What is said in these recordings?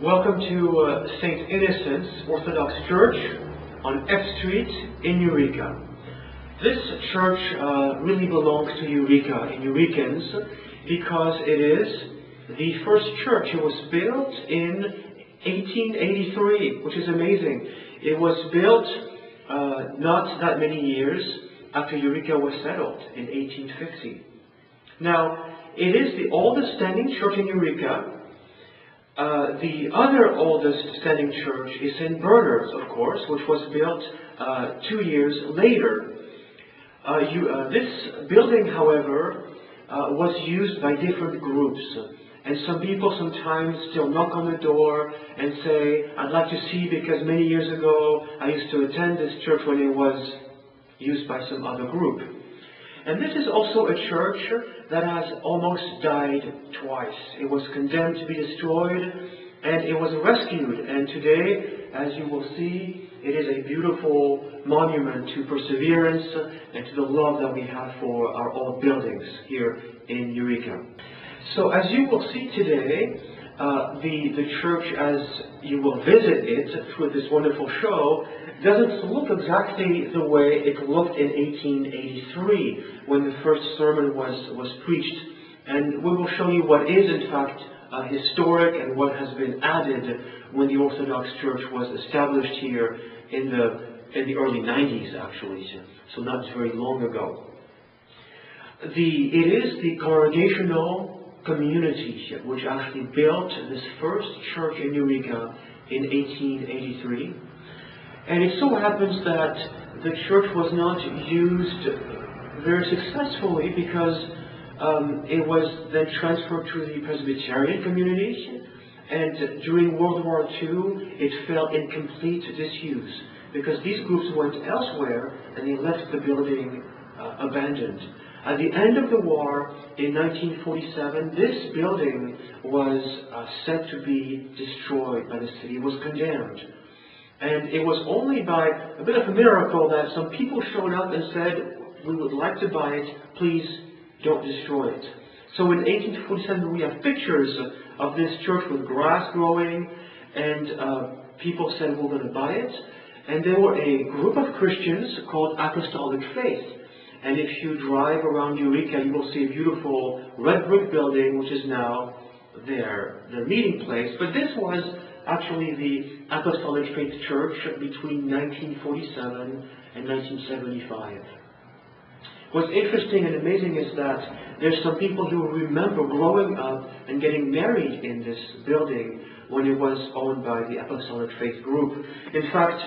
Welcome to St. Innocent's Orthodox Church on F Street in Eureka. This church really belongs to Eureka and Eurekans because it is the first church. It was built in 1883, which is amazing. It was built not that many years after Eureka was settled in 1850. Now, it is the oldest standing church in Eureka. The other oldest standing church is St. Bernard's, of course, which was built 2 years later. This building, however, was used by different groups. And some people sometimes still knock on the door and say, I'd like to see because many years ago I used to attend this church when it was used by some other group. And this is also a church that has almost died twice. It was condemned to be destroyed, and it was rescued. And today, as you will see, it is a beautiful monument to perseverance and to the love that we have for our old buildings here in Eureka. So as you will see today, the church, as you will visit it through this wonderful show, doesn't look exactly the way it looked in 1883 when the first sermon was preached. And we will show you what is in fact historic and what has been added when the Orthodox Church was established here in the early 90s, actually, so not very long ago. It is the congregational community which actually built this first church in Eureka in 1883. And it so happens that the church was not used very successfully because it was then transferred to the Presbyterian community, and during World War II it fell in complete disuse because these groups went elsewhere and they left the building abandoned. At the end of the war, in 1947, this building was said to be destroyed by the city. It was condemned. And it was only by a bit of a miracle that some people showed up and said, we would like to buy it, please don't destroy it. So in 1847 we have pictures of this church with grass growing, and people said we're going to buy it. And there were a group of Christians called Apostolic Faith. And if you drive around Eureka, you will see a beautiful red brick building, which is now their meeting place. But this was actually the Apostolic Faith Church between 1947 and 1975. What's interesting and amazing is that there's some people who remember growing up and getting married in this building when it was owned by the Apostolic Faith group. In fact,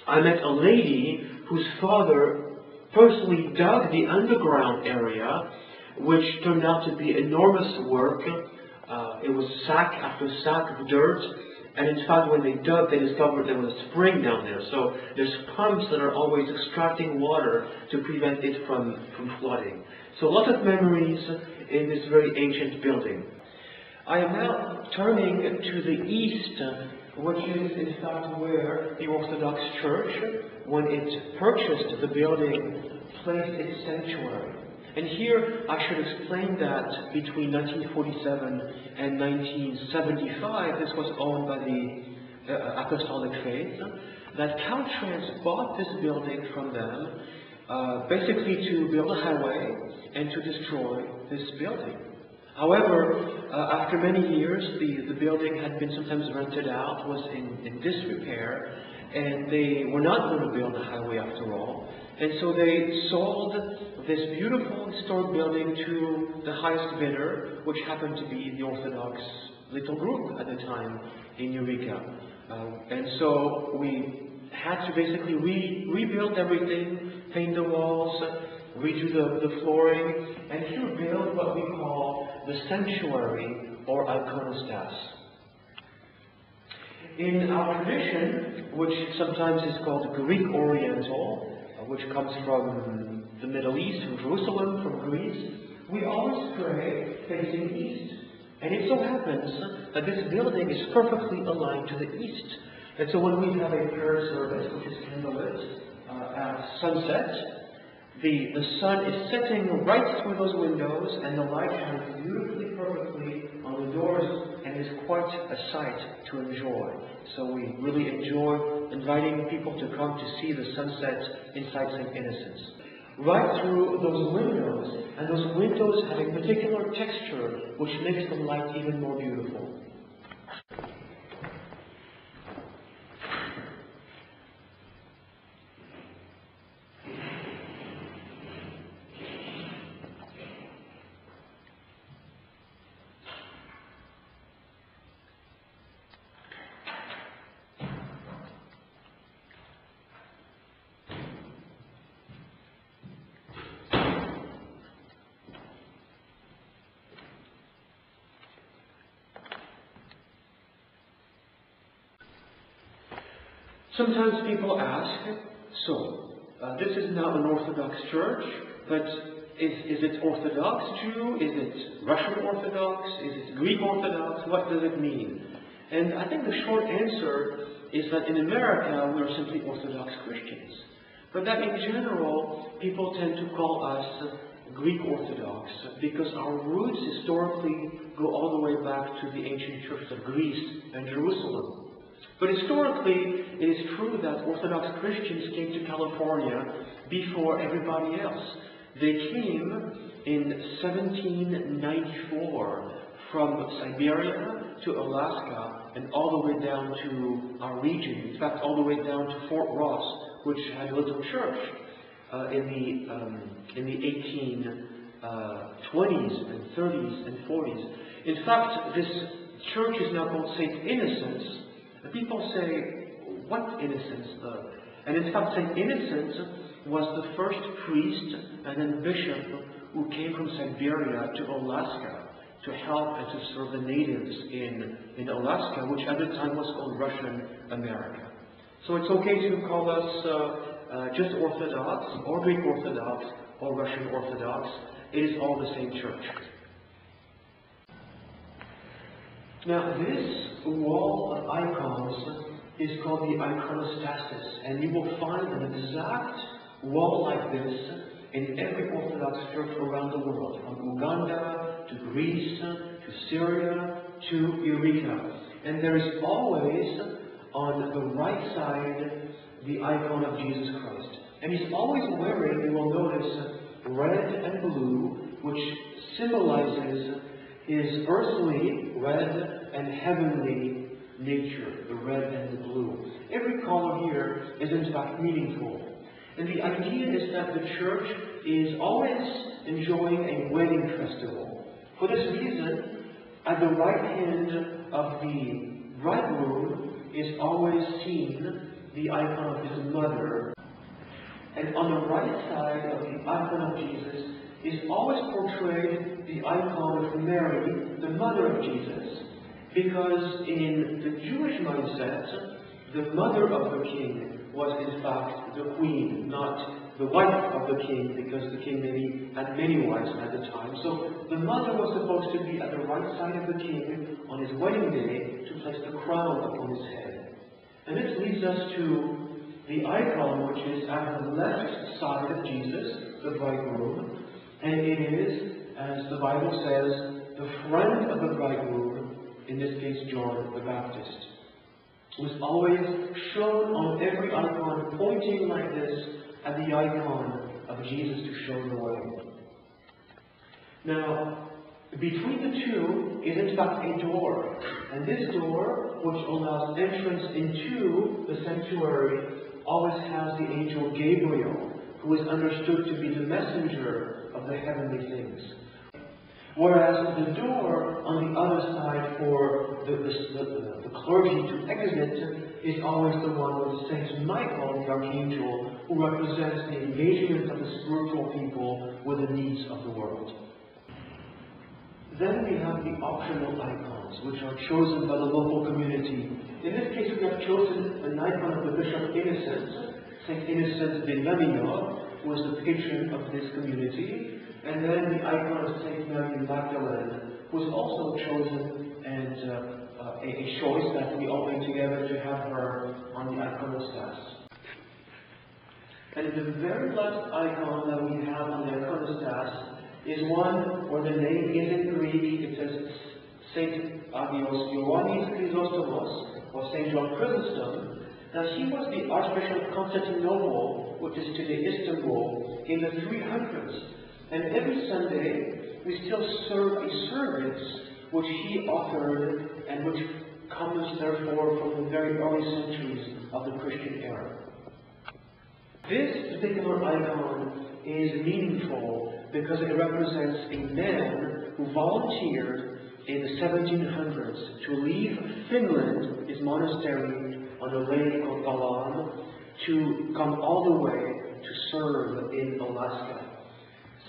I met a lady whose father personally dug the underground area, which turned out to be enormous work. It was sack after sack of dirt, and in fact when they dug, they discovered there was a spring down there. So there's pumps that are always extracting water to prevent it from flooding. So lots of memories in this very ancient building. I am now turning to the east, which is in fact where the Orthodox Church, when it purchased the building, placed its sanctuary. And here I should explain that between 1947 and 1975, this was owned by the Apostolic Faith, that Caltrans bought this building from them, basically to build a highway and to destroy this building. However, after many years, the building had been sometimes rented out, was in disrepair, and they were not going to build a highway after all. And so they sold this beautiful historic building to the highest bidder, which happened to be the Orthodox little group at the time in Eureka. And so we had to basically rebuild everything, paint the walls, redo the flooring, and here build what we call the sanctuary or iconostasis. In our tradition, which sometimes is called Greek Oriental, which comes from the Middle East, from Jerusalem, from Greece, we always pray facing east. And it so happens that this building is perfectly aligned to the east. And so when we have a prayer service, which is candlelit at sunset, the sun is setting right through those windows, and the light shines beautifully, perfectly on the doors, and it is quite a sight to enjoy. So we really enjoy inviting people to come to see the sunset inside St. Innocent's. Right through those windows, and those windows have a particular texture which makes the light even more beautiful. Sometimes people ask, this is now an Orthodox Church, but is it Orthodox Jew? Is it Russian Orthodox? Is it Greek Orthodox? What does it mean? And I think the short answer is that in America we are simply Orthodox Christians. But that in general, people tend to call us Greek Orthodox because our roots historically go all the way back to the ancient churches of Greece and Jerusalem. But historically, it is true that Orthodox Christians came to California before everybody else. They came in 1794 from Siberia to Alaska and all the way down to our region. In fact, all the way down to Fort Ross, which had a little church in the 1820s and 30s and 40s. In fact, this church is now called St. Innocent's. And people say, what Innocents? And in fact, St. Innocent was the first priest and then bishop who came from Siberia to Alaska to help and to serve the natives in Alaska, which at the time was called Russian America. So it's okay to call us just Orthodox, or Greek Orthodox, or Russian Orthodox. It is all the same church. Now, this wall of icons is called the iconostasis, and you will find an exact wall like this in every Orthodox church around the world, from Uganda to Greece to Syria to Eureka. And there is always on the right side the icon of Jesus Christ. And he's always wearing, you will notice, red and blue, which symbolizes his earthly red and heavenly nature, the red and the blue. Every color here is in fact meaningful. And the idea is that the church is always enjoying a wedding festival. For this reason, at the right hand of the bridegroom is always seen the icon of his mother. And on the right side of the icon of Jesus is always portrayed the icon of Mary, the mother of Jesus. Because in the Jewish mindset, the mother of the king was in fact the queen, not the wife of the king, because the king maybe had many wives at the time. So the mother was supposed to be at the right side of the king on his wedding day to place the crown upon his head. And this leads us to the icon which is at the left side of Jesus, the bridegroom, and it is, as the Bible says, the friend of the bridegroom, in this case John the Baptist, was always shown on every icon, pointing like this at the icon of Jesus to show the way. Now, between the two is in fact a door, and this door, which allows entrance into the sanctuary, always has the angel Gabriel, who is understood to be the messenger of the heavenly things. Whereas the door on the other side for the clergy to exit is always the one with Saint Michael, the archangel, who represents the engagement of the spiritual people with the needs of the world. Then we have the optional icons, which are chosen by the local community. In this case, we have chosen an icon of the Bishop Innocent, Saint Innocent de Lamignon, was the patron of this community. And then the icon of Saint Mary Magdalene was also chosen and a choice that we all made together to have her on the iconostas. And the very last icon that we have on the iconostas is one where the name is in Greek. It says Saint Agios Ioannis Chrysostomos, or Saint John Chrysostom. Now he was the Archbishop of Constantinople, which is today Istanbul, in the 300s. And every Sunday we still serve a service which he authored and which comes therefore from the very early centuries of the Christian era. This particular icon is meaningful because it represents a man who volunteered in the 1700s to leave Finland, his monastery on a lake called Galam, to come all the way to serve in Alaska.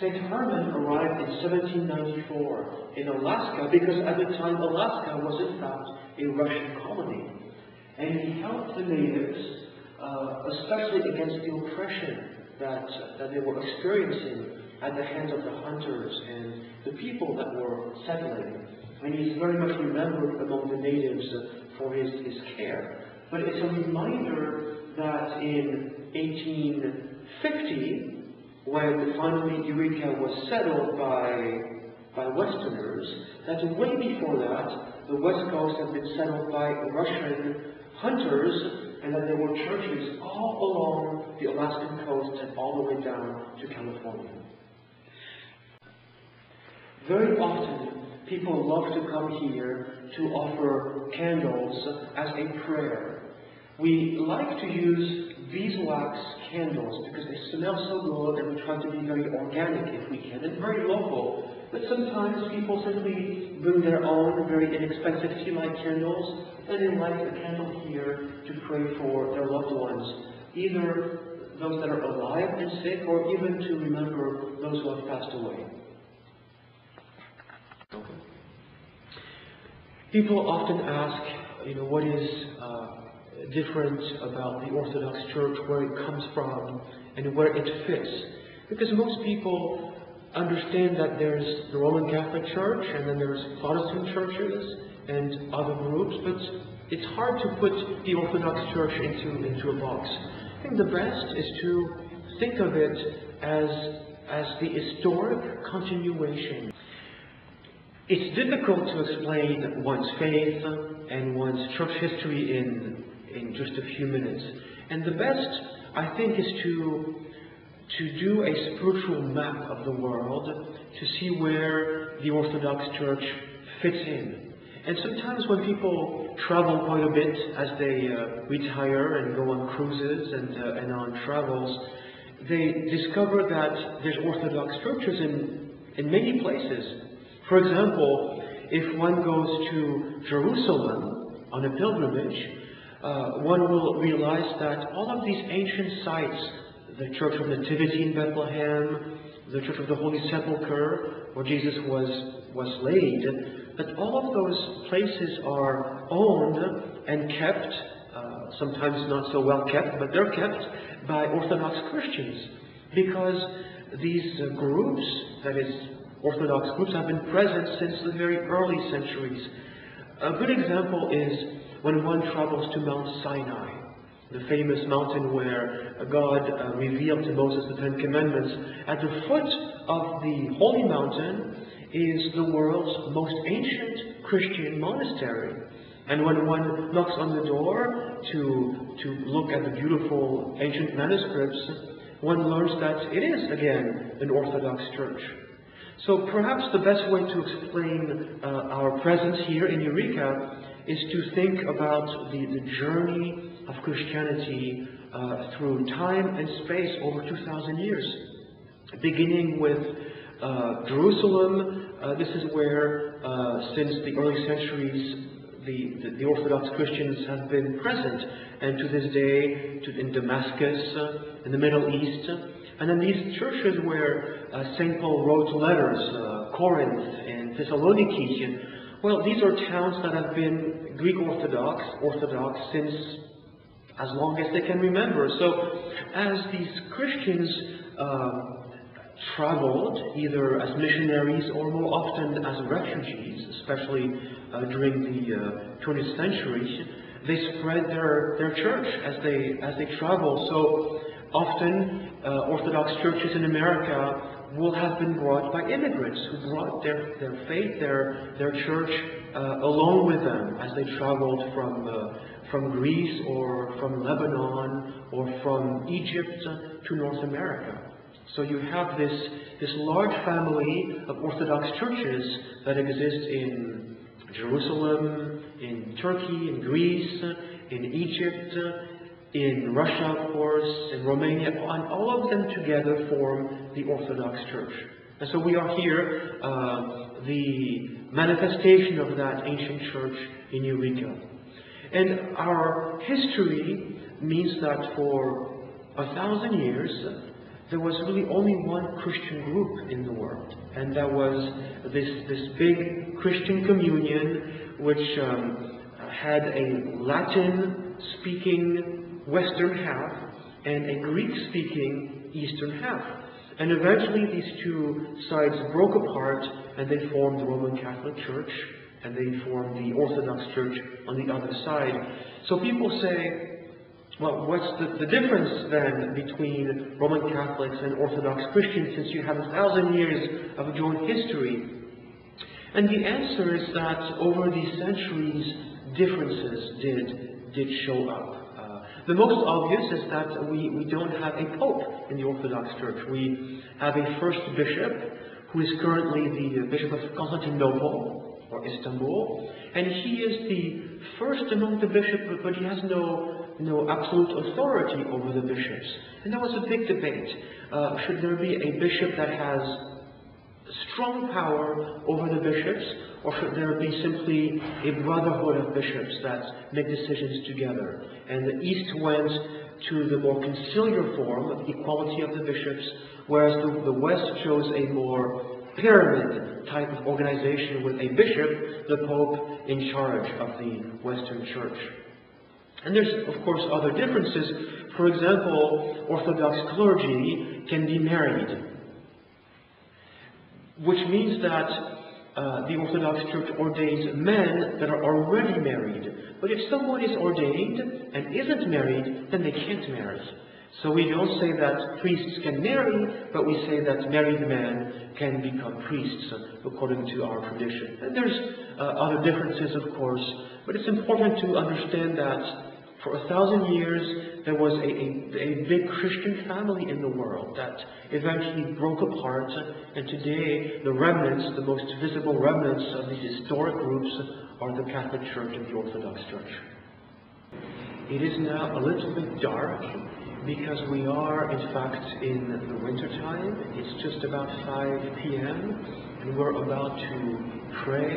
St. Herman arrived in 1794 in Alaska because at the time Alaska was in fact a Russian colony. And he helped the natives, especially against the oppression that they were experiencing at the hands of the hunters and the people that were settling. And he's very much remembered among the natives for his care. But it's a reminder that in 1850, when finally Eureka was settled by Westerners, that way before that, the West Coast had been settled by Russian hunters, and that there were churches all along the Alaskan coast and all the way down to California. Very often, people love to come here to offer candles as a prayer. We like to use beeswax candles because they smell so good, and we try to be very organic if we can, and very local. But sometimes people simply bring their own very inexpensive tea-light candles, and they light a candle here to pray for their loved ones, either those that are alive and sick, or even to remember those who have passed away. People often ask, what is different about the Orthodox Church, where it comes from, and where it fits. Because most people understand that there's the Roman Catholic Church, and then there's Protestant churches, and other groups, but it's hard to put the Orthodox Church into a box. I think the best is to think of it as the historic continuation. It's difficult to explain one's faith and one's church history in just a few minutes. And the best, I think, is to do a spiritual map of the world to see where the Orthodox Church fits in. And sometimes when people travel quite a bit as they retire and go on cruises and on travels, they discover that there's Orthodox churches in many places. For example, if one goes to Jerusalem on a pilgrimage, one will realize that all of these ancient sites, the Church of Nativity in Bethlehem, the Church of the Holy Sepulchre, where Jesus was laid, that all of those places are owned and kept, sometimes not so well kept, but they're kept by Orthodox Christians, because these groups, that is, Orthodox groups, have been present since the very early centuries. A good example is when one travels to Mount Sinai, the famous mountain where God revealed to Moses the Ten Commandments. At the foot of the holy mountain is the world's most ancient Christian monastery. And when one knocks on the door to look at the beautiful ancient manuscripts, one learns that it is, again, an Orthodox church. So perhaps the best way to explain our presence here in Eureka is to think about the journey of Christianity through time and space over 2,000 years. Beginning with Jerusalem, this is where, since the early centuries, the Orthodox Christians have been present, and to this day, in Damascus, in the Middle East. And then these churches where St. Paul wrote letters, Corinth and Thessaloniki, well, these are towns that have been Greek Orthodox since as long as they can remember. So as these Christians traveled either as missionaries or more often as refugees, especially during the 20th century. They spread their church as they travel. So often Orthodox churches in America will have been brought by immigrants who brought their faith, their church along with them as they traveled from Greece or from Lebanon or from Egypt to North America. So you have this large family of Orthodox churches that exist in Jerusalem, in Turkey, in Greece, in Egypt, in Russia, of course, in Romania, and all of them together form the Orthodox Church. And so we are here, the manifestation of that ancient church in Eureka. And our history means that for 1,000 years, there was really only one Christian group in the world, and that was this big Christian communion, which had a Latin-speaking Western half and a Greek-speaking Eastern half. And eventually these two sides broke apart and they formed the Roman Catholic Church and they formed the Orthodox Church on the other side. So people say, well, what's the difference then between Roman Catholics and Orthodox Christians since you have 1,000 years of joint history? And the answer is that over the centuries, differences did show up. The most obvious is that we don't have a pope in the Orthodox Church. We have a first bishop who is currently the Bishop of Constantinople or Istanbul, and he is the first among the bishops, but he has no absolute authority over the bishops. And that was a big debate. Should there be a bishop that has strong power over the bishops, or should there be simply a brotherhood of bishops that make decisions together? And the East went to the more conciliar form of equality of the bishops, whereas the West chose a more pyramid type of organization with a bishop, the Pope, in charge of the Western Church. And there's, of course, other differences. For example, Orthodox clergy can be married, which means that the Orthodox Church ordains men that are already married. But if someone is ordained and isn't married, then they can't marry. So we don't say that priests can marry, but we say that married men can become priests according to our tradition. And there's other differences, of course, but it's important to understand that for 1,000 years, there was a big Christian family in the world that eventually broke apart, and today the remnants, the most visible remnants of these historic groups are the Catholic Church and the Orthodox Church. It is now a little bit dark because we are, in fact, in the winter time. It's just about 5 p.m. and we're about to pray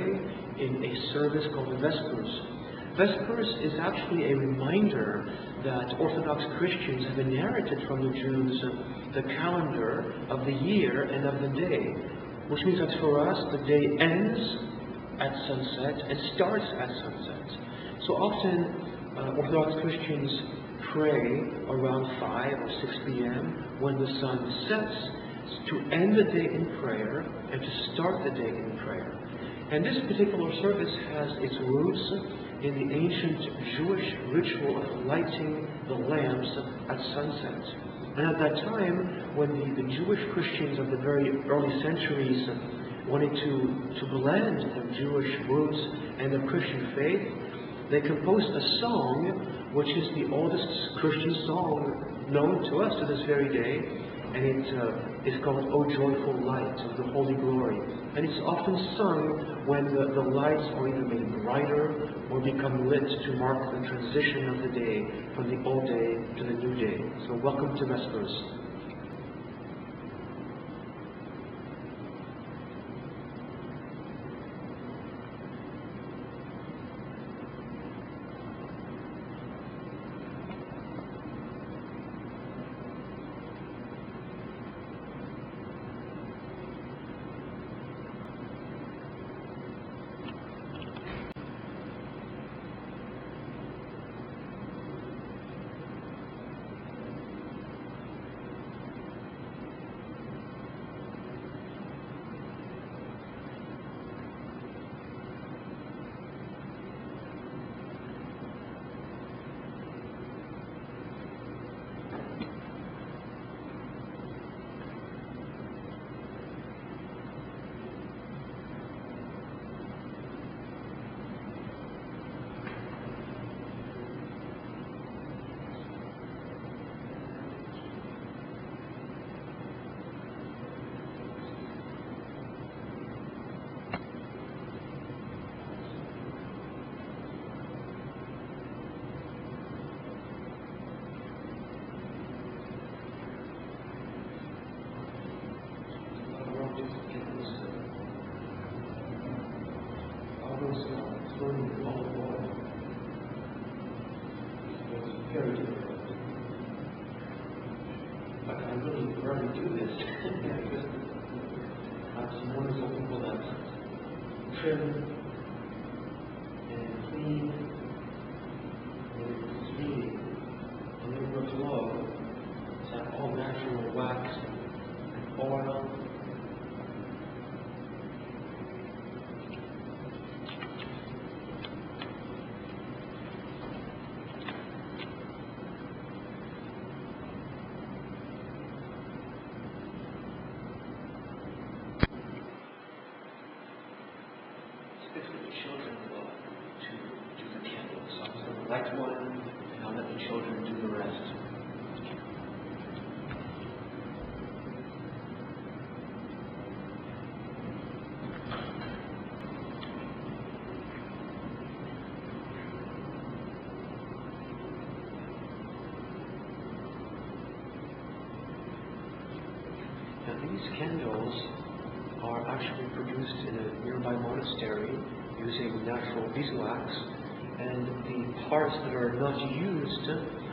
in a service called Vespers. Vespers is actually a reminder that Orthodox Christians have inherited from the Jews the calendar of the year and of the day, which means that for us the day ends at sunset and starts at sunset. So often Orthodox Christians pray around 5 or 6 p.m. when the sun sets to end the day in prayer and to start the day in prayer. And this particular service has its roots in the ancient Jewish ritual of lighting the lamps at sunset. And at that time, when the Jewish Christians of the very early centuries wanted to blend their Jewish roots and their Christian faith, they composed a song which is the oldest Christian song known to us to this very day, and it is called O Joyful Light of the Holy Glory. And it's often sung when the lights are either made brighter or become lit to mark the transition of the day from the old day to the new day. So welcome to Vespers. trim and clean and it's clean. And then the flow is that all natural wax and oil. Children to do the candles. So I'm going to light one and I'll let the children do the rest. Now these candles are actually produced in a nearby monastery using natural beeswax, and the parts that are not used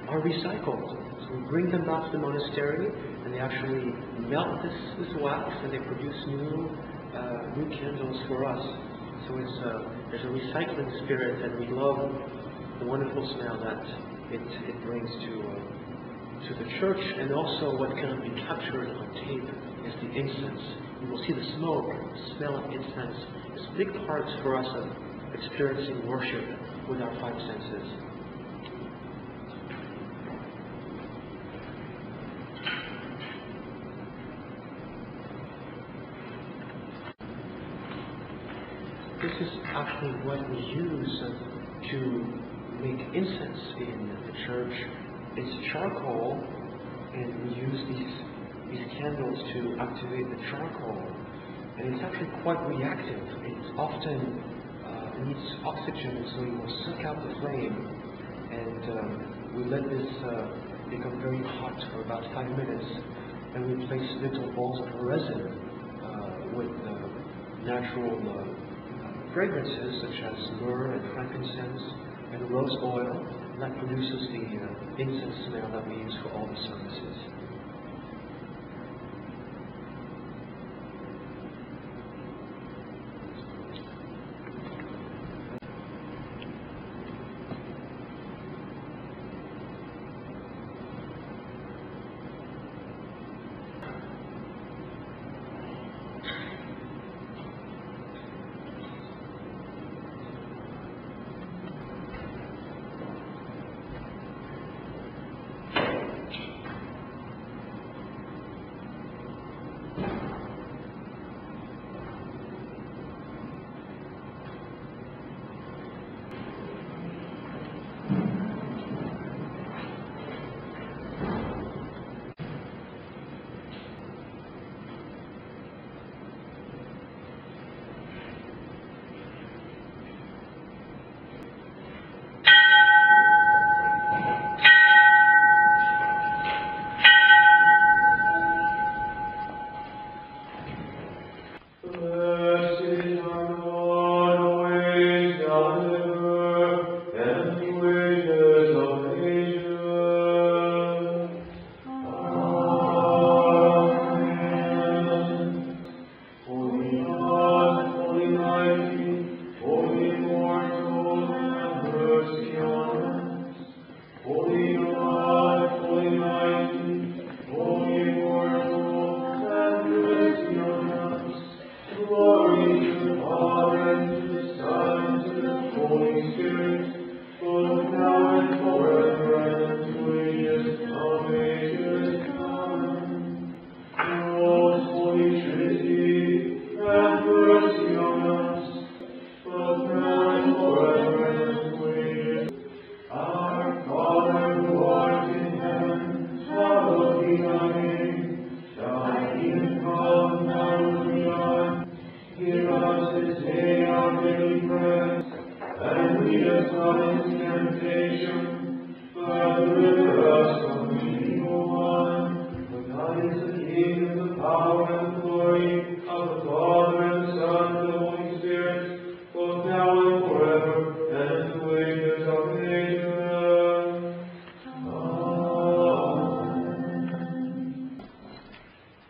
are recycled. So we bring them back to the monastery, and they actually melt this wax, and they produce new candles for us. So there's a recycling spirit, and we love the wonderful smell that it brings to the church, and also what cannot be captured on tape is the incense. You will see the smoke, the smell of incense. It's a big part for us of experiencing worship with our five senses. This is actually what we use to make incense in the church. It's charcoal, and we use these candles to activate the charcoal. And it's actually quite reactive. It often needs oxygen, so it will suck out the flame. And we let this become very hot for about 5 minutes. And we place little balls of resin with natural fragrances such as myrrh and frankincense and rose oil. And that produces the incense smell that we use for all the services.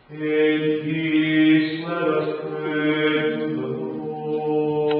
In peace let us pray to the Lord.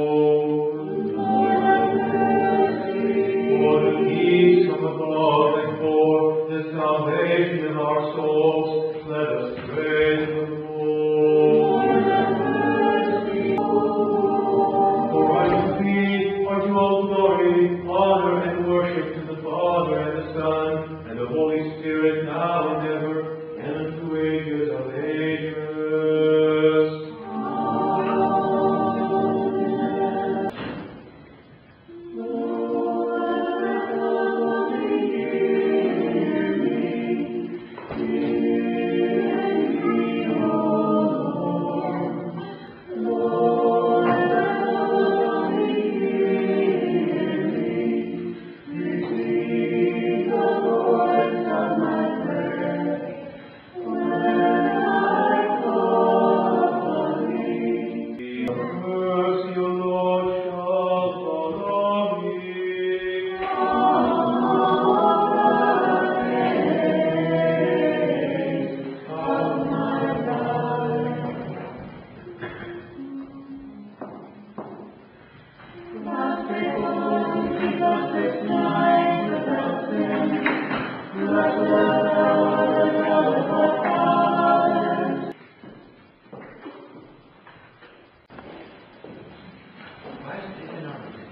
Christ economics.